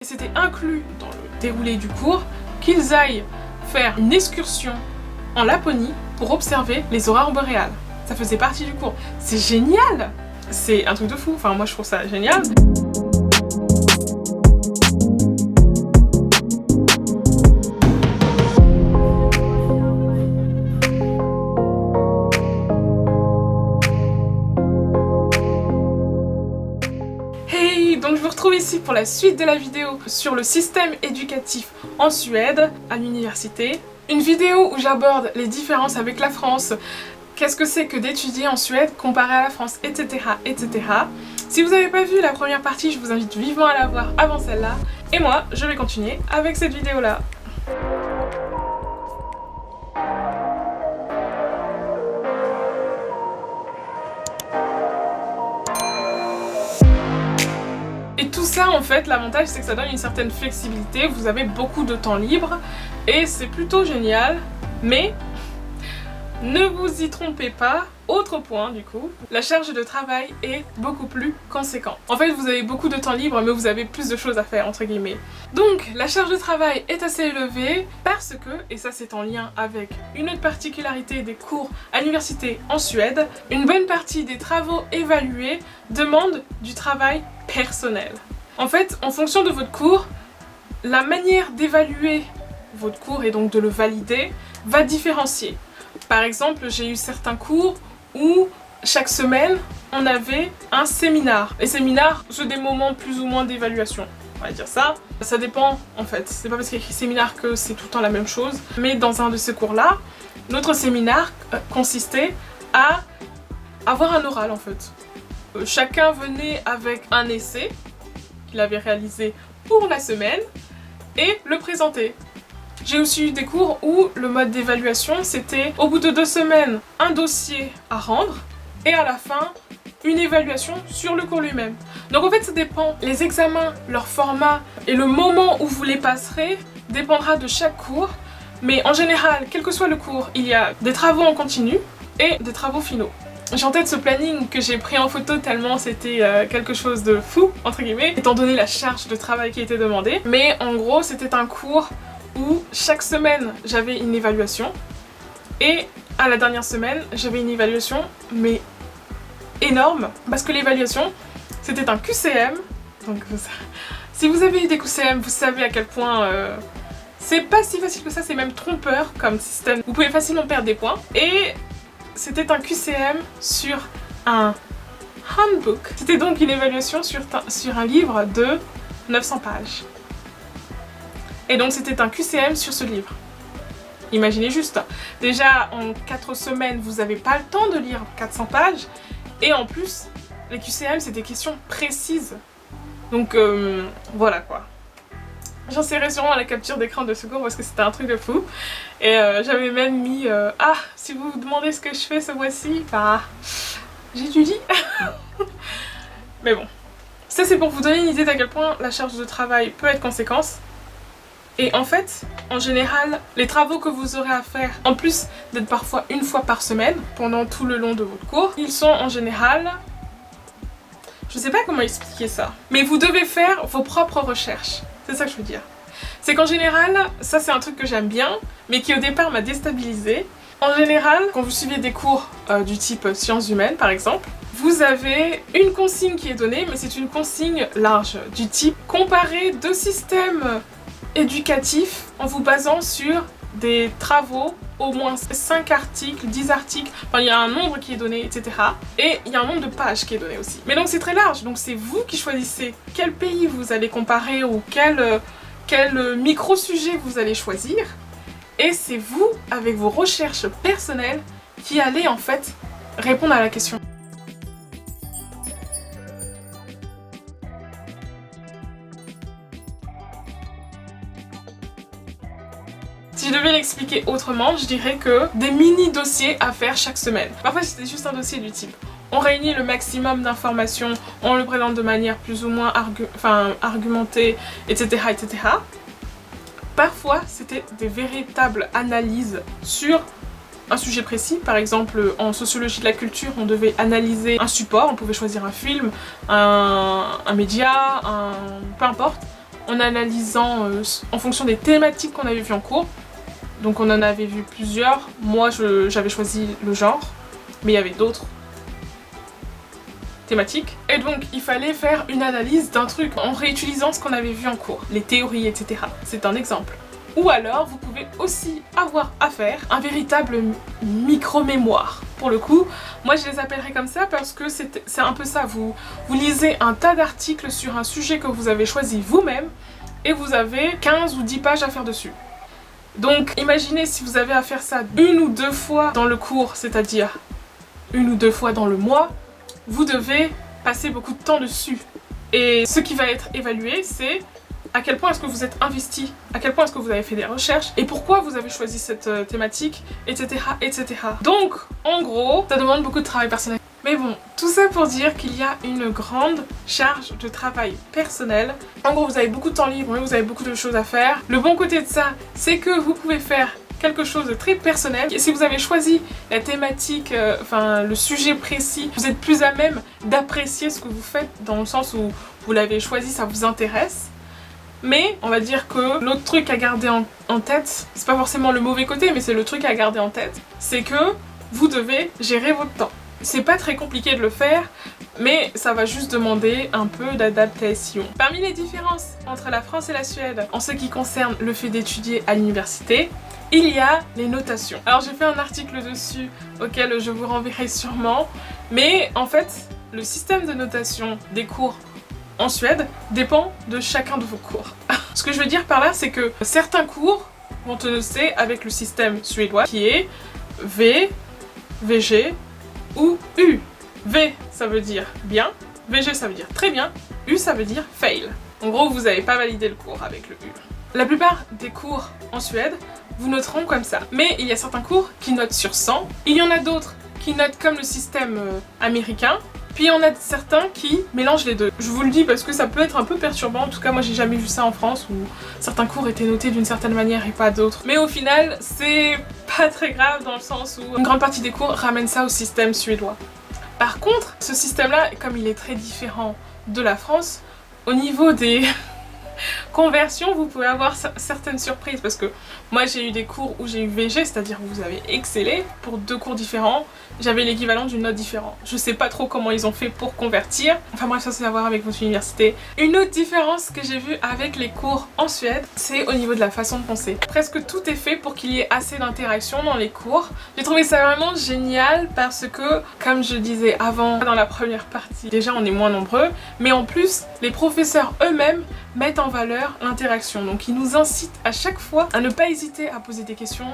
Et c'était inclus dans le déroulé du cours qu'ils aillent faire une excursion en Laponie pour observer les aurores boréales. Ça faisait partie du cours. C'est génial! C'est un truc de fou, enfin moi je trouve ça génial. Donc je vous retrouve ici pour la suite de la vidéo sur le système éducatif en Suède, à l'université. Une vidéo où j'aborde les différences avec la France, qu'est-ce que c'est que d'étudier en Suède comparé à la France, etc. etc. Si vous n'avez pas vu la première partie, je vous invite vivement à la voir avant celle-là. Et moi, je vais continuer avec cette vidéo-là. Et tout ça, en fait, l'avantage c'est que ça donne une certaine flexibilité, vous avez beaucoup de temps libre et c'est plutôt génial, mais ne vous y trompez pas. Autre point du coup, la charge de travail est beaucoup plus conséquente. En fait, vous avez beaucoup de temps libre, mais vous avez plus de choses à faire, entre guillemets. Donc, la charge de travail est assez élevée parce que, et ça c'est en lien avec une autre particularité des cours à l'université en Suède, une bonne partie des travaux évalués demandent du travail personnel. En fait, en fonction de votre cours, la manière d'évaluer votre cours et donc de le valider va différencier. Par exemple, j'ai eu certains cours où chaque semaine, on avait un séminaire. Les séminaires, c'est des moments plus ou moins d'évaluation. On va dire ça. Ça dépend en fait. C'est pas parce qu'il y a écrit séminaire que c'est tout le temps la même chose. Mais dans un de ces cours-là, notre séminaire consistait à avoir un oral en fait. Chacun venait avec un essai qu'il avait réalisé pour la semaine et le présenter. J'ai aussi eu des cours où le mode d'évaluation c'était au bout de 2 semaines un dossier à rendre et à la fin une évaluation sur le cours lui-même. Donc en fait ça dépend, les examens, leur format et le moment où vous les passerez dépendra de chaque cours, mais en général, quel que soit le cours, il y a des travaux en continu et des travaux finaux. J'ai en tête ce planning que j'ai pris en photo tellement c'était quelque chose de fou, entre guillemets, étant donné la charge de travail qui était demandée. Mais en gros c'était un cours où chaque semaine j'avais une évaluation et à la dernière semaine j'avais une évaluation mais énorme parce que l'évaluation c'était un QCM. Donc si vous avez eu des QCM vous savez à quel point c'est pas si facile que ça, c'est même trompeur comme système. Vous pouvez facilement perdre des points et c'était un QCM sur un handbook. C'était donc une évaluation sur un livre de 900 pages. Et donc c'était un QCM sur ce livre. Imaginez juste, déjà en 4 semaines vous n'avez pas le temps de lire 400 pages et en plus les QCM c'est des questions précises. Donc voilà quoi. J'insérais sûrement la capture d'écran de ce cours parce que c'était un truc de fou. Et j'avais même mis ah, si vous vous demandez ce que je fais ce mois-ci, bah j'étudie. Mais bon, ça c'est pour vous donner une idée d'à quel point la charge de travail peut être conséquente. Et en fait, en général, les travaux que vous aurez à faire, en plus d'être parfois une fois par semaine, pendant tout le long de votre cours, ils sont en général... Je sais pas comment expliquer ça. Mais vous devez faire vos propres recherches. C'est ça que je veux dire. C'est qu'en général, ça c'est un truc que j'aime bien, mais qui au départ m'a déstabilisée. En général, quand vous suivez des cours du type sciences humaines par exemple, vous avez une consigne qui est donnée, mais c'est une consigne large, du type comparer 2 systèmes éducatif en vous basant sur des travaux, au moins 5 articles, 10 articles, enfin il y a un nombre qui est donné, etc. Et il y a un nombre de pages qui est donné aussi. Mais donc c'est très large, donc c'est vous qui choisissez quel pays vous allez comparer ou quel micro-sujet vous allez choisir. Et c'est vous, avec vos recherches personnelles, qui allez en fait répondre à la question. Si je devais l'expliquer autrement, je dirais que des mini-dossiers à faire chaque semaine. Parfois c'était juste un dossier du type on réunit le maximum d'informations, on le présente de manière plus ou moins argumentée, etc. etc. Parfois c'était des véritables analyses sur un sujet précis. Par exemple en sociologie de la culture on devait analyser un support, on pouvait choisir un film, un média, peu importe. en analysant en fonction des thématiques qu'on avait vues en cours. Donc on en avait vu plusieurs. Moi j'avais choisi le genre, mais il y avait d'autres thématiques. Et donc il fallait faire une analyse d'un truc en réutilisant ce qu'on avait vu en cours, les théories, etc. C'est un exemple. Ou alors vous pouvez aussi avoir à faire un véritable micro-mémoire. Pour le coup, moi je les appellerai comme ça parce que c'est un peu ça. Vous lisez un tas d'articles sur un sujet que vous avez choisi vous-même et vous avez 15 ou 10 pages à faire dessus. Donc imaginez si vous avez à faire ça 1 ou 2 fois dans le cours, c'est-à-dire 1 ou 2 fois dans le mois, vous devez passer beaucoup de temps dessus. Et ce qui va être évalué, c'est à quel point est-ce que vous êtes investi, à quel point est-ce que vous avez fait des recherches et pourquoi vous avez choisi cette thématique, etc., etc. Donc, en gros, ça demande beaucoup de travail personnel. Mais bon, tout ça pour dire qu'il y a une grande charge de travail personnel. En gros, vous avez beaucoup de temps libre, mais vous avez beaucoup de choses à faire. Le bon côté de ça, c'est que vous pouvez faire quelque chose de très personnel. Et si vous avez choisi la thématique, le sujet précis, vous êtes plus à même d'apprécier ce que vous faites dans le sens où vous l'avez choisi, ça vous intéresse. Mais on va dire que l'autre truc à garder en tête, c'est pas forcément le mauvais côté, mais c'est le truc à garder en tête, c'est que vous devez gérer votre temps. C'est pas très compliqué de le faire, mais ça va juste demander un peu d'adaptation. Parmi les différences entre la France et la Suède, en ce qui concerne le fait d'étudier à l'université, il y a les notations. Alors j'ai fait un article dessus auquel je vous renverrai sûrement, mais en fait, le système de notation des cours en Suède dépend de chacun de vos cours. Ce que je veux dire par là, c'est que certains cours vont te noter avec le système suédois qui est V, VG ou U. V ça veut dire bien, VG ça veut dire très bien, U ça veut dire fail. En gros, vous n'avez pas validé le cours avec le U. La plupart des cours en Suède vous noteront comme ça. Mais il y a certains cours qui notent sur 100, il y en a d'autres qui notent comme le système américain. Puis il y en a certains qui mélangent les deux. Je vous le dis parce que ça peut être un peu perturbant. En tout cas, moi j'ai jamais vu ça en France où certains cours étaient notés d'une certaine manière et pas d'autres. Mais au final, c'est pas très grave dans le sens où une grande partie des cours ramènent ça au système suédois. Par contre, ce système-là, comme il est très différent de la France, au niveau des conversion, vous pouvez avoir certaines surprises parce que moi j'ai eu des cours où j'ai eu VG, c'est-à-dire vous avez excellé pour 2 cours différents, j'avais l'équivalent d'une note différente. Je sais pas trop comment ils ont fait pour convertir, enfin bref, ça c'est à voir avec votre université. Une autre différence que j'ai vue avec les cours en Suède, c'est au niveau de la façon de penser. Presque tout est fait pour qu'il y ait assez d'interaction dans les cours. J'ai trouvé ça vraiment génial parce que, comme je disais avant dans la première partie, déjà on est moins nombreux, mais en plus les professeurs eux-mêmes mettent en valeur l'interaction. Donc ils nous incitent à chaque fois à ne pas hésiter à poser des questions.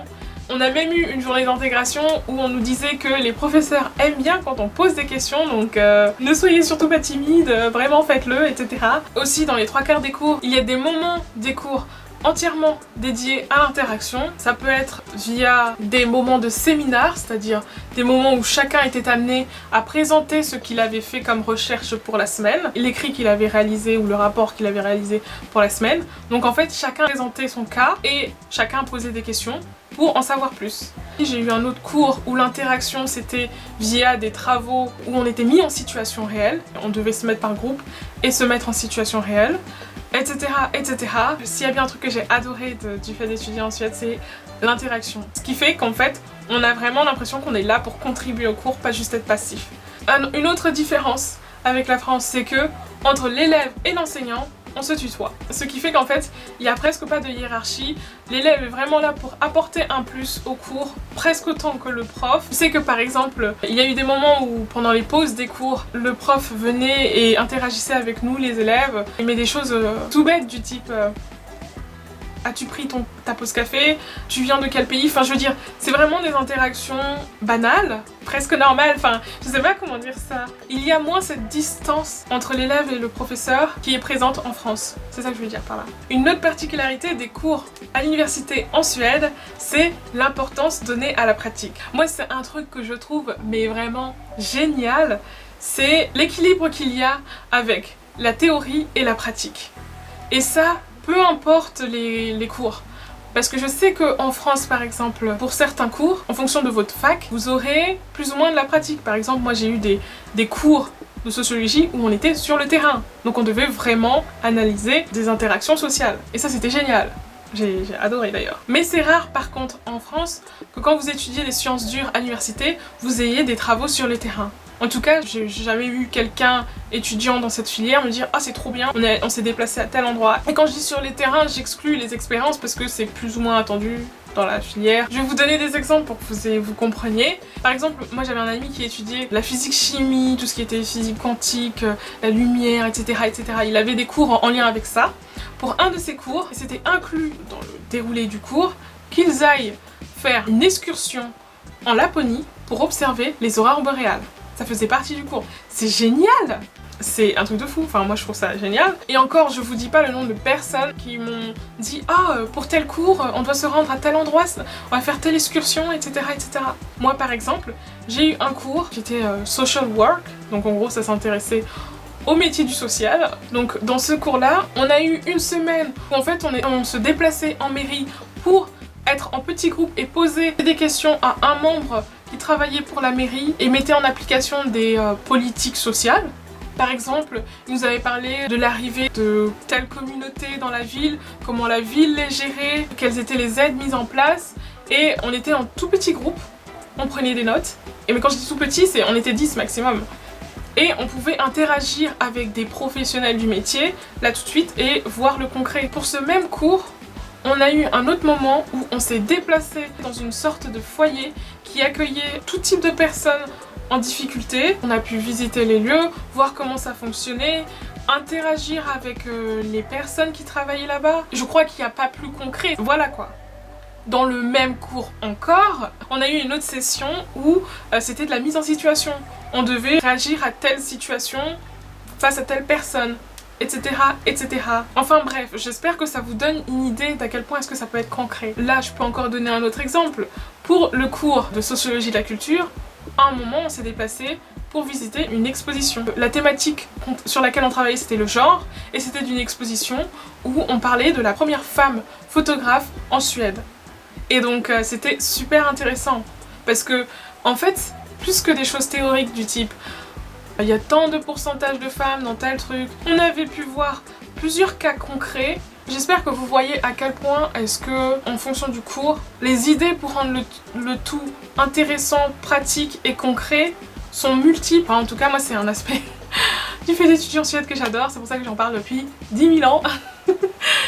On a même eu une journée d'intégration où on nous disait que les professeurs aiment bien quand on pose des questions, donc ne soyez surtout pas timide, vraiment faites-le, etc. Aussi dans les 3/4 des cours, il y a des moments des cours entièrement dédié à l'interaction. Ça peut être via des moments de séminaire, c'est-à-dire des moments où chacun était amené à présenter ce qu'il avait fait comme recherche pour la semaine, l'écrit qu'il avait réalisé ou le rapport qu'il avait réalisé pour la semaine. Donc en fait, chacun présentait son cas et chacun posait des questions pour en savoir plus. J'ai eu un autre cours où l'interaction c'était via des travaux où on était mis en situation réelle. On devait se mettre par groupe et se mettre en situation réelle, etc. etc. S'il y a bien un truc que j'ai adoré du fait d'étudier en Suède, c'est l'interaction. Ce qui fait qu'en fait, on a vraiment l'impression qu'on est là pour contribuer au cours, pas juste être passif. Une autre différence avec la France, c'est que entre l'élève et l'enseignant, on se tutoie. Ce qui fait qu'en fait, il n'y a presque pas de hiérarchie. L'élève est vraiment là pour apporter un plus au cours, presque autant que le prof. Je sais que par exemple, il y a eu des moments où pendant les pauses des cours, le prof venait et interagissait avec nous, les élèves. Il met des choses tout bêtes du type as-tu pris ta pause café? Tu viens de quel pays? Enfin, je veux dire, c'est vraiment des interactions banales, presque normales. Enfin, je sais pas comment dire ça. Il y a moins cette distance entre l'élève et le professeur qui est présente en France. C'est ça que je veux dire par là. Une autre particularité des cours à l'université en Suède, c'est l'importance donnée à la pratique. Moi, c'est un truc que je trouve mais vraiment génial. C'est l'équilibre qu'il y a avec la théorie et la pratique. Et ça, peu importe les cours. Parce que je sais qu'en France, par exemple, pour certains cours, en fonction de votre fac, vous aurez plus ou moins de la pratique. Par exemple, moi j'ai eu des cours de sociologie où on était sur le terrain. Donc on devait vraiment analyser des interactions sociales. Et ça c'était génial. J'ai adoré d'ailleurs. Mais c'est rare par contre en France que quand vous étudiez les sciences dures à l'université, vous ayez des travaux sur le terrain. En tout cas, j'ai jamais vu quelqu'un étudiant dans cette filière me dire « Ah c'est trop bien, on s'est déplacé à tel endroit ». Et quand je dis sur les terrains, j'exclus les expériences parce que c'est plus ou moins attendu dans la filière. Je vais vous donner des exemples pour que vous compreniez. Par exemple, moi j'avais un ami qui étudiait la physique-chimie, tout ce qui était physique quantique, la lumière, etc., etc. Il avait des cours en lien avec ça. Pour un de ces cours, c'était inclus dans le déroulé du cours qu'ils aillent faire une excursion en Laponie pour observer les aurores boréales. Ça faisait partie du cours. C'est génial! C'est un truc de fou, enfin moi je trouve ça génial. Et encore, je vous dis pas le nombre de personnes qui m'ont dit « Ah, pour tel cours, on doit se rendre à tel endroit, on va faire telle excursion, etc. etc. » Moi par exemple, j'ai eu un cours qui était Social Work, donc en gros ça s'intéressait au métier du social. Donc dans ce cours-là, on a eu une semaine où en fait on se déplaçait en mairie pour être en petit groupe et poser des questions à un membre qui travaillait pour la mairie et mettait en application des politiques sociales. Par exemple, il nous avait parlé de l'arrivée de telle communauté dans la ville, comment la ville les gérait, quelles étaient les aides mises en place. Et on était en tout petit groupe, on prenait des notes. Et mais quand je dis tout petit, on était 10 maximum. Et on pouvait interagir avec des professionnels du métier, là tout de suite, et voir le concret. Pour ce même cours, on a eu un autre moment où on s'est déplacé dans une sorte de foyer qui accueillait tout type de personnes en difficulté. On a pu visiter les lieux, voir comment ça fonctionnait, interagir avec les personnes qui travaillaient là-bas. Je crois qu'il n'y a pas plus concret. Voilà quoi. Dans le même cours encore, on a eu une autre session où c'était de la mise en situation. On devait réagir à telle situation face à telle personne, etc., etc. Enfin bref, j'espère que ça vous donne une idée d'à quel point est-ce que ça peut être concret. Là, je peux encore donner un autre exemple. Pour le cours de sociologie de la culture, à un moment, on s'est déplacé pour visiter une exposition. La thématique sur laquelle on travaillait, c'était le genre, et c'était d'une exposition où on parlait de la première femme photographe en Suède. Et donc c'était super intéressant, parce que, en fait, plus que des choses théoriques du type il y a tant de pourcentage de femmes dans tel truc, on avait pu voir plusieurs cas concrets. J'espère que vous voyez à quel point est-ce que, en fonction du cours, les idées pour rendre le tout intéressant, pratique et concret sont multiples. Enfin, en tout cas, moi, c'est un aspect du fait d'étudier en Suède que j'adore, c'est pour ça que j'en parle depuis 10 000 ans.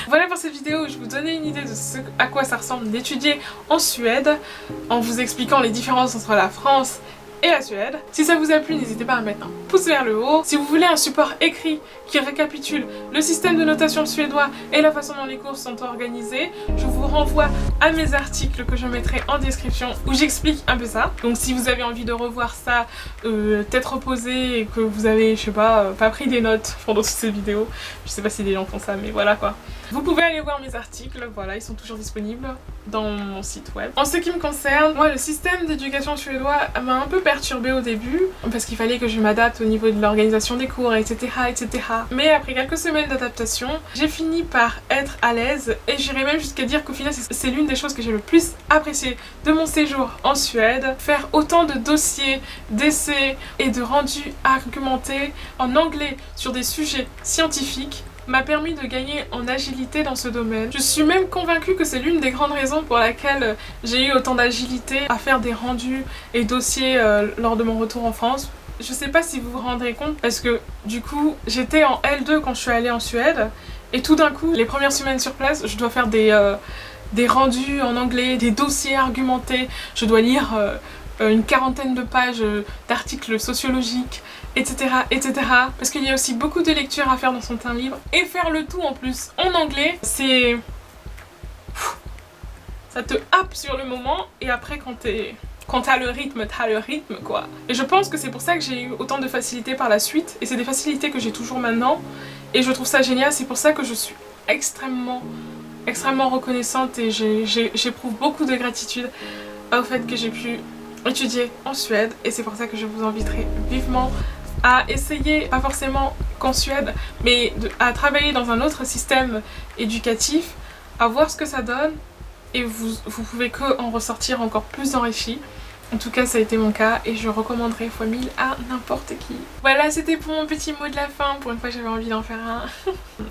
Voilà pour cette vidéo où je vous donnais une idée de ce à quoi ça ressemble d'étudier en Suède, en vous expliquant les différences entre la France et la Suède. Si ça vous a plu, n'hésitez pas à mettre un pouce vers le haut. Si vous voulez un support écrit qui récapitule le système de notation suédois et la façon dont les cours sont organisés, je vous renvoie à mes articles que je mettrai en description où j'explique un peu ça. Donc si vous avez envie de revoir ça, tête reposée et que vous avez, je sais pas pris des notes pendant toutes ces vidéos, je sais pas si des gens font ça, mais voilà quoi. Vous pouvez aller voir mes articles, voilà, ils sont toujours disponibles dans mon site web. En ce qui me concerne, moi le système d'éducation suédois m'a un peu perturbée au début, parce qu'il fallait que je m'adapte au niveau de l'organisation des cours, etc., etc. Mais après quelques semaines d'adaptation, j'ai fini par être à l'aise, et j'irais même jusqu'à dire qu'au final c'est l'une des choses que j'ai le plus apprécié de mon séjour en Suède. Faire autant de dossiers, d'essais et de rendus argumentés en anglais sur des sujets scientifiques m'a permis de gagner en agilité dans ce domaine. Je suis même convaincue que c'est l'une des grandes raisons pour laquelle j'ai eu autant d'agilité à faire des rendus et dossiers lors de mon retour en France. Je sais pas si vous vous rendrez compte, parce que du coup j'étais en L2 quand je suis allée en Suède, et tout d'un coup, les premières semaines sur place, je dois faire des rendus en anglais, des dossiers argumentés, je dois lire une quarantaine de pages d'articles sociologiques, etc., etc. Parce qu'il y a aussi beaucoup de lectures à faire dans son temps libre. Et faire le tout en plus en anglais, c'est... ça te happe sur le moment, et après quand t'as le rythme quoi. Et je pense que c'est pour ça que j'ai eu autant de facilité par la suite, et c'est des facilités que j'ai toujours maintenant, et je trouve ça génial. C'est pour ça que je suis extrêmement reconnaissante, et j'éprouve beaucoup de gratitude au fait que j'ai pu étudier en Suède, et c'est pour ça que je vous inviterai vivement à essayer, pas forcément qu'en Suède, mais à travailler dans un autre système éducatif, à voir ce que ça donne, et vous pouvez que en ressortir encore plus enrichi. En tout cas ça a été mon cas et je recommanderais fois 1000 à n'importe qui. Voilà, c'était pour mon petit mot de la fin, pour une fois j'avais envie d'en faire un.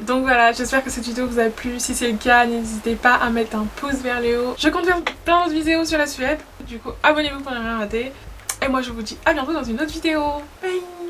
Donc voilà, j'espère que cette vidéo vous a plu. Si c'est le cas, n'hésitez pas à mettre un pouce vers le haut. Je compte faire plein d'autres vidéos sur la Suède. Du coup abonnez-vous pour ne rien rater. Et moi je vous dis à bientôt dans une autre vidéo. Bye.